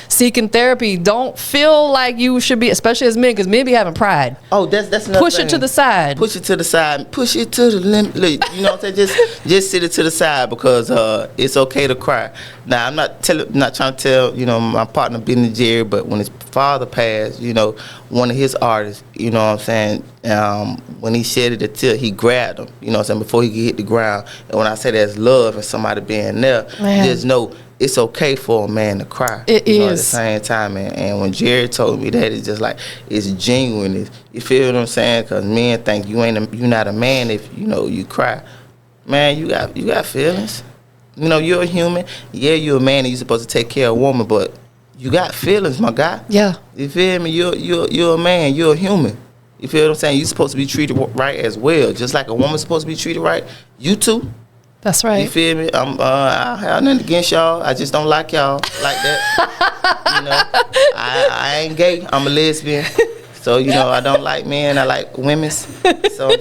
seeking therapy, don't feel like you should be, especially as men, because men be having pride. Oh, that's another Push thing. it to the side. Push it to the side. Push it to the limit. You know what I'm saying? Just sit it to the side, because it's okay to cry. Now, I'm not trying to tell, my partner Benny Jerry, but when his father passed, one of his artists, you know what I'm saying, when he shedded a tear, he grabbed him, you know what I'm saying, before he could hit the ground. And when I say there's love and somebody being there, just know it's okay for a man to cry. It is. At the same time. And when Jerry told me that, it's just like, it's genuine. You feel what I'm saying? Because men think you're not a man if, you cry. Man, you got feelings. You're a human. Yeah, you're a man and you're supposed to take care of a woman, but you got feelings, my guy. Yeah. You feel me? You're a man. You're a human. You feel what I'm saying? You're supposed to be treated right as well. Just like a woman's supposed to be treated right, you too. That's right. You feel me? I have nothing against y'all. I just don't like y'all like that. I ain't gay. I'm a lesbian. So, I don't like men. I like women. So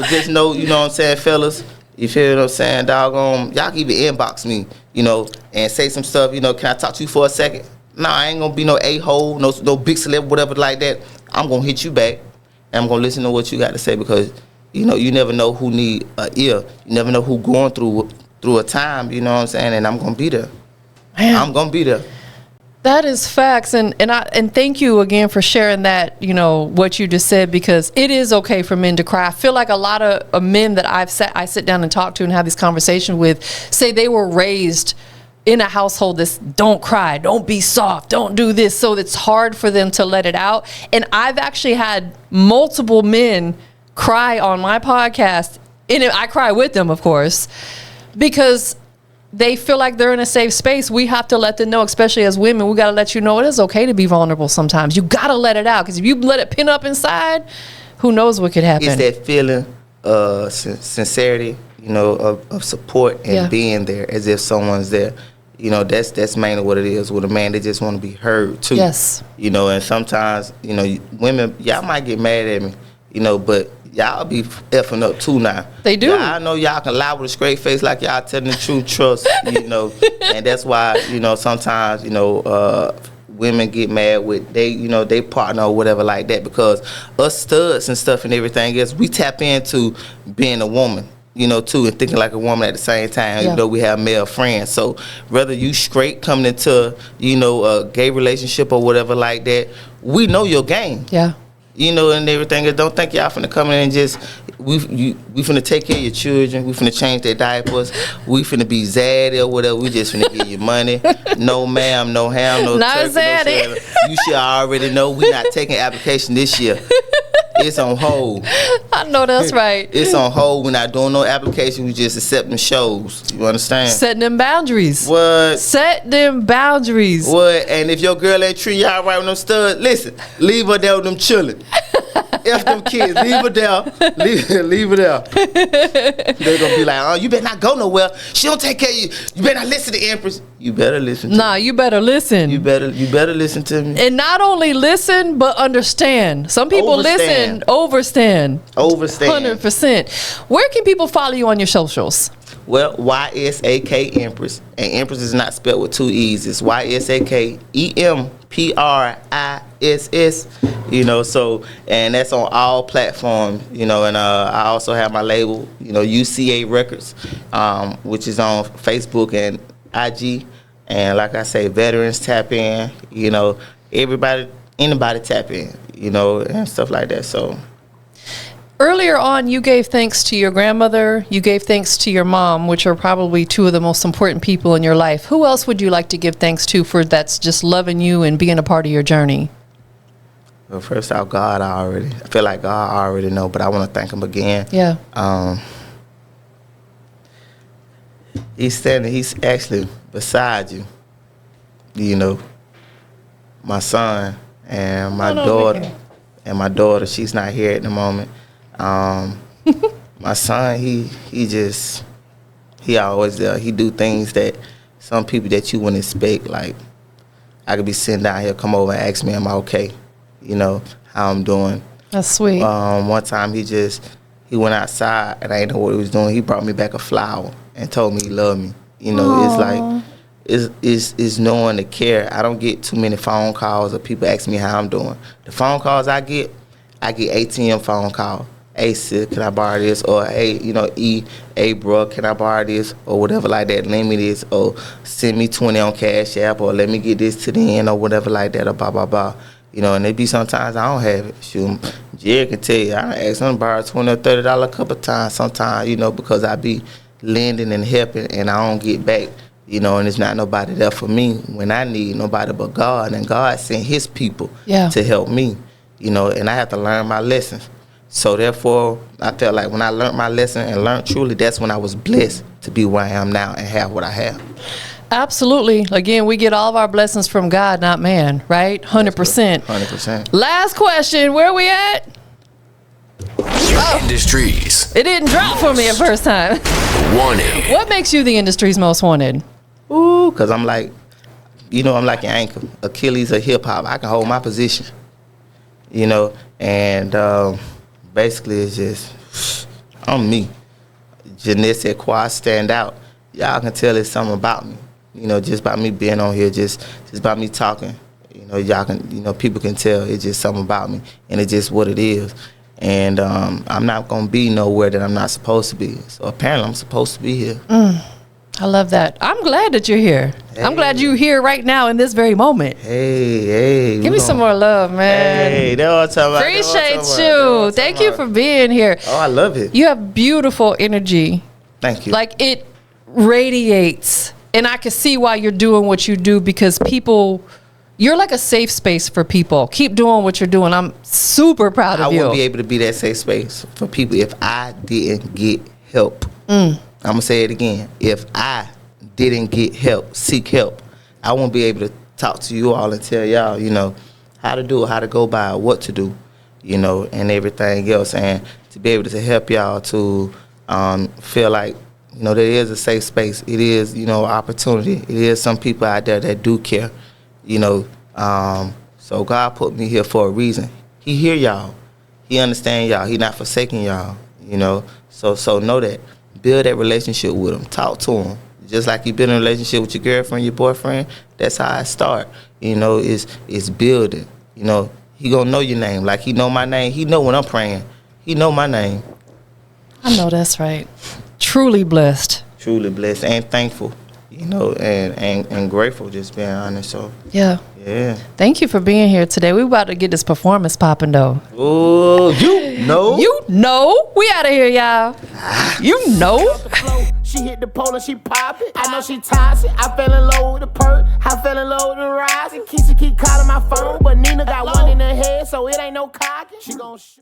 just know, you know what I'm saying, fellas. You feel what I'm saying, doggone? Y'all can even inbox me, and say some stuff. Can I talk to you for a second? Nah, I ain't gonna be no a-hole, no big celeb, whatever like that. I'm gonna hit you back, and I'm gonna listen to what you got to say, because, you never know who need a ear. You never know who going through a time, you know what I'm saying? And I'm gonna be there. Man. I'm gonna be there. That is facts, and thank you again for sharing that, what you just said, because it is okay for men to cry. I feel like a lot of men that I sit down and talk to and have these conversations with say they were raised in a household that's don't cry, don't be soft, don't do this, so it's hard for them to let it out. And I've actually had multiple men cry on my podcast, and I cry with them, of course, because they feel like they're in a safe space. We have to let them know, especially as women, we got to let you know it is okay to be vulnerable sometimes. You got to let it out, because if you let it pin up inside, who knows what could happen. It's that feeling of sincerity, of support and being there as if someone's there. That's mainly what it is with a man. They just want to be heard too. Yes. And sometimes, women, y'all might get mad at me, but y'all be effing up too now. They do. I know y'all can lie with a straight face like y'all telling the truth, trust, and that's why, sometimes, women get mad with they partner or whatever like that, because us studs and stuff and everything else, we tap into being a woman, too, and thinking like a woman at the same time, even though we have male friends. So whether you straight coming into, a gay relationship or whatever like that, we know your game. Yeah. And everything. Don't think y'all finna come in and just, we finna take care of your children. We finna change their diapers. We finna be zaddy or whatever. We just finna give you money. No ma'am, no ham, no Not turkey, zaddy. no salad. You should already know we not taking application this year. It's on hold. I know that's right. It's on hold. We're not doing no application. We just accepting shows. You understand? Setting them boundaries. What? Set them boundaries. What? And if your girl ain't treat y'all right with them studs, listen, leave her there with them children. F them kids, leave her there. Leave her there. They're gonna be like, oh, you better not go nowhere. She don't take care of you. You better not listen to Empress. You better listen to me. You better listen. You better listen to me. And not only listen, but understand. Some people listen, overstand. 100%. Where can people follow you on your socials? Well, YSAK Empress. And Empress is not spelled with two E's. It's YSAK EMPRISS. So, and that's on all platforms, and I also have my label, UCA Records, which is on Facebook and IG. And like I say, veterans tap in, anybody tap in, and stuff like that. So Earlier on, you gave thanks to your grandmother, you gave thanks to your mom, which are probably two of the most important people in your life. Who else would you like to give thanks to for that's just loving you and being a part of your journey? Well, first off, God, I feel like God already know, but I want to thank him again. Yeah. He's actually beside you, you know, my son and my daughter. And my daughter, she's not here at the moment. My son, he always there. He do things that some people that you wouldn't expect. Like, I could be sitting down here, come over and ask me, am I okay? You know, how I'm doing. That's sweet. One time he went outside and I didn't know what he was doing. He brought me back a flower and told me he loved me. You know, Aww. It's like, is knowing to care. I don't get too many phone calls or people ask me how I'm doing. The phone calls I get ATM phone call. Hey, sis, can I borrow this? Or, hey, you know, hey, bro, can I borrow this? Or whatever like that. Lend me this. Or send me 20 on Cash App. Or let me get this to the end or whatever like that. Or blah, blah, blah. You know, and it be sometimes I don't have it. Shoot, Jerry can tell you, I asked him to borrow $20 or $30 a couple of times sometimes, you know, because I be lending and helping and I don't get back. You know, and it's not nobody there for me when I need nobody but God. And God sent his people to help me, you know, and I have to learn my lessons. So therefore, I felt like when I learned my lesson and learned truly, that's when I was blessed to be where I am now and have what I have. Absolutely. Again, we get all of our blessings from God, not man, right? 100%. 100%. Last question. Where we at? Industries. It didn't drop for me at first time. Wanted. What makes you the industry's most wanted? Ooh, because I'm like, you know, I'm like an anchor. Achilles of hip-hop. I can hold my position, you know, and basically it's just, I'm me. Jeanette said, "Quad stand out." Y'all can tell it's something about me, you know, just by me being on here, just by me talking. You know, y'all can, you know, people can tell it's just something about me, and it's just what it is. And I'm not going to be nowhere that I'm not supposed to be. So apparently I'm supposed to be here. I love that. I'm glad that you're here. Hey. I'm glad you're here right now in this very moment. Hey. Give me some more love, man. Hey, that's what I'm talking about. Appreciate you. Thank you for being here. Oh, I love it. You have beautiful energy. Thank you. Like, it radiates. And I can see why you're doing what you do, because people... You're like a safe space for people. Keep doing what you're doing. I'm super proud of you. I wouldn't be able to be that safe space for people if I didn't get help. I'm going to say it again. If I didn't get help, seek help, I won't be able to talk to you all and tell y'all, you know, how to do it, how to go by it, what to do, you know, and everything else. And to be able to help y'all to feel like, you know, there is a safe space. It is, you know, opportunity. It is some people out there that do care. You know, so God put me here for a reason. He hear y'all. He understand y'all. He not forsaking y'all, you know. So know that. Build that relationship with him. Talk to him. Just like you build a relationship with your girlfriend, your boyfriend, that's how I start. You know, it's building. You know, he gonna know your name. Like he know my name. He know when I'm praying. He know my name. I know that's right. Truly blessed. Truly blessed and thankful. You know, and grateful, just being honest. So yeah. Thank you for being here today. We about to get this performance popping though. Oh, you know. We out of here, y'all. You know. She hit the pole and she pop it. I know she toxic. I fell in love with the perk. I fell in love with the rise. And Keisha keep calling my phone, but Nina got one in her head, so it ain't no cocking. She gon'